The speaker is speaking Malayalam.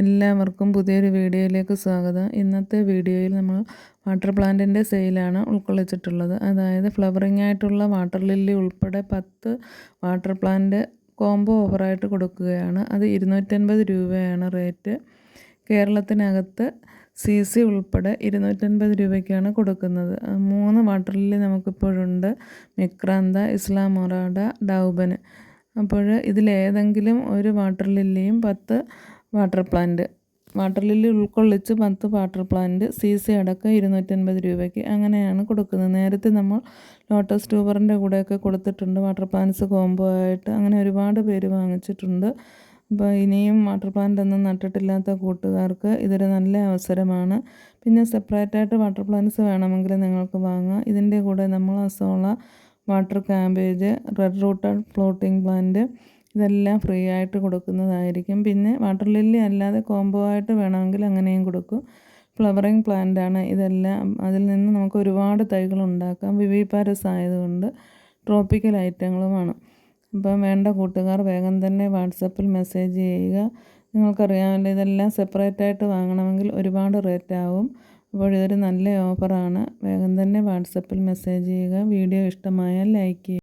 എല്ലാവർക്കും പുതിയൊരു വീഡിയോയിലേക്ക് സ്വാഗതം. ഇന്നത്തെ വീഡിയോയിൽ നമ്മൾ വാട്ടർ പ്ലാന്റിൻ്റെ സെയിലാണ് ഉൾക്കൊള്ളിച്ചിട്ടുള്ളത്. അതായത് ഫ്ലവറിംഗ് ആയിട്ടുള്ള വാട്ടർ ലില്ലി ഉൾപ്പെടെ 10 വാട്ടർ പ്ലാന്റ് കോംബോ ഓഫറായിട്ട് കൊടുക്കുകയാണ്. അത് 250 രൂപയാണ് റേറ്റ്. കേരളത്തിനകത്ത് CC ഉൾപ്പെടെ 250 രൂപയ്ക്കാണ് കൊടുക്കുന്നത്. 3 വാട്ടർ ലില്ലി നമുക്കിപ്പോഴുണ്ട്: മിക്രാന്ത, ഇസ്ലാം മൊറാഡ, ഡൗബന്. അപ്പോൾ ഇതിലേതെങ്കിലും ഒരു വാട്ടർ ലില്ലിയും 10 വാട്ടർ ലില്ലി ഉൾക്കൊള്ളിച്ച് 10 വാട്ടർ പ്ലാന്റ് CC അടക്കം 250 രൂപയ്ക്ക് അങ്ങനെയാണ് കൊടുക്കുന്നത്. നേരത്തെ നമ്മൾ ലോട്ടസ് ട്യൂബറിൻ്റെ കൂടെയൊക്കെ കൊടുത്തിട്ടുണ്ട് വാട്ടർ പ്ലാന്റ്സ് കോംബോ ആയിട്ട്. അങ്ങനെ ഒരുപാട് പേര് വാങ്ങിച്ചിട്ടുണ്ട്. അപ്പോൾ ഇനിയും വാട്ടർ പ്ലാന്റ് ഒന്നും നട്ടിട്ടില്ലാത്ത കൂട്ടുകാർക്ക് ഇതൊരു നല്ല അവസരമാണ്. പിന്നെ സെപ്പറേറ്റായിട്ട് വാട്ടർ പ്ലാന്റ്സ് വേണമെങ്കിൽ നിങ്ങൾക്ക് വാങ്ങാം. ഇതിൻ്റെ കൂടെ നമ്മൾ azolla, water cabbage, red rooted floating plant ഇതെല്ലാം ഫ്രീ ആയിട്ട് കൊടുക്കുന്നതായിരിക്കും. പിന്നെ വാട്ടർ ലില്ലി അല്ലാതെ കോംബോ ആയിട്ട് വേണമെങ്കിൽ അങ്ങനെയും കൊടുക്കും. ഫ്ലവറിങ് പ്ലാന്റാണ് ഇതെല്ലാം. അതിൽ നിന്ന് നമുക്ക് ഒരുപാട് തൈകൾ ഉണ്ടാക്കാം. വിവിപാരസ് ആയതുകൊണ്ട് ട്രോപ്പിക്കൽ ഐറ്റങ്ങളുമാണ്. അപ്പം വേണ്ട കൂട്ടുകാർ വേഗം തന്നെ വാട്സപ്പിൽ മെസ്സേജ് ചെയ്യുക. നിങ്ങൾക്കറിയാമല്ലോ, ഇതെല്ലാം സെപ്പറേറ്റായിട്ട് വാങ്ങണമെങ്കിൽ ഒരുപാട് റേറ്റ് ആവും. അപ്പോൾ ഇതൊരു നല്ല ഓഫറാണ്. വേഗം തന്നെ വാട്സപ്പിൽ മെസ്സേജ് ചെയ്യുക. വീഡിയോ ഇഷ്ടമായാൽ ലൈക്ക് ചെയ്യുക.